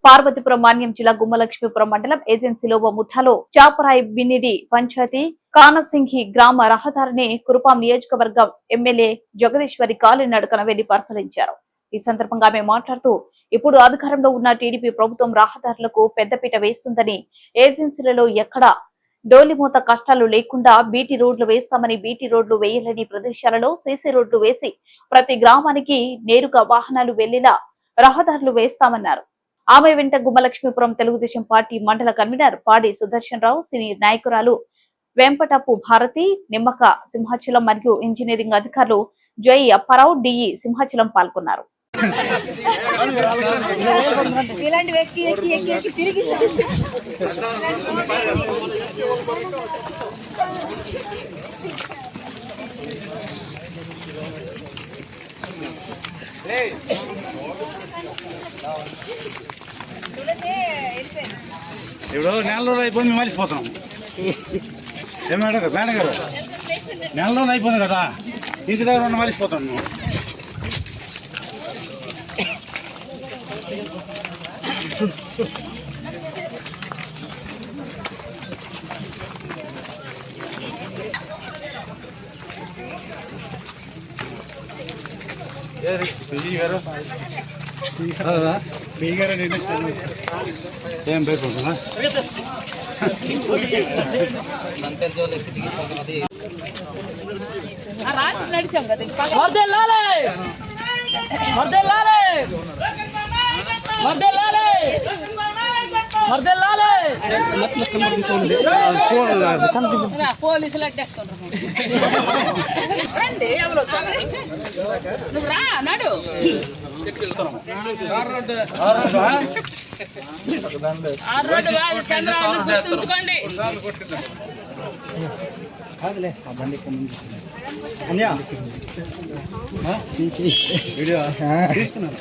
పార్వతీపురం మాన్యం జిల్లా గుమ్మలక్ష్మీపురం మండలం ఏజెన్సీలో ఓ ముఠాలో చాపరాయి బిన్నిడి పంచాయతీ కానసింగి గ్రామ రహదారిని కురుపాం నియోజకవర్గం ఎమ్మెల్యే జగదీశ్వరి కాలినడకన వెళ్లి పరిశీలించారు. ఈ సందర్భంగా ఆమె మాట్లాడుతూ ఇప్పుడు అధికారంలో ఉన్న టీడీపీ ప్రభుత్వం రహదారులకు పెద్దపీట వేస్తుందని, ఏజెన్సీలలో ఎక్కడా డోలిమూత కష్టాలు లేకుండా బీటీ రోడ్లు వేస్తామని, బీటీ రోడ్లు వేయలేని ప్రదేశాలలో సీసీ రోడ్లు వేసి ప్రతి గ్రామానికి నేరుగా వాహనాలు వెళ్లేలా రహదారులు వేస్తామన్నారు. ఆమె వెంట గుమ్మలక్ష్మీపురం తెలుగుదేశం పార్టీ మండల కన్వీనర్ పాడి సుదర్శన్ రావు, సీనియర్ నాయకురాలు వెంపటపు భారతి, నిమ్మక సింహాచలం మరియు ఇంజనీరింగ్ అధికారులు జై అప్పారావు, డిఈ సింహాచలం పాల్గొన్నారు. ఇప్పుడు నెల రోజులు అయిపోయింది, మేము మర్చిపోతున్నాం. ఏమేడ మేడం గారు, నెల రోజులు అయిపోయింది కదా, ఇంటి దగ్గర ఉన్న మర్చిపోతాం మేము. ఏం పేర్కొంటున్నా పోలీసులు అడ్డేస్తున్నారు. నువ్వు రా నాడు చంద్రబాబు గుర్తుంచుకోండి. వీడియో తీసుకున్నాను.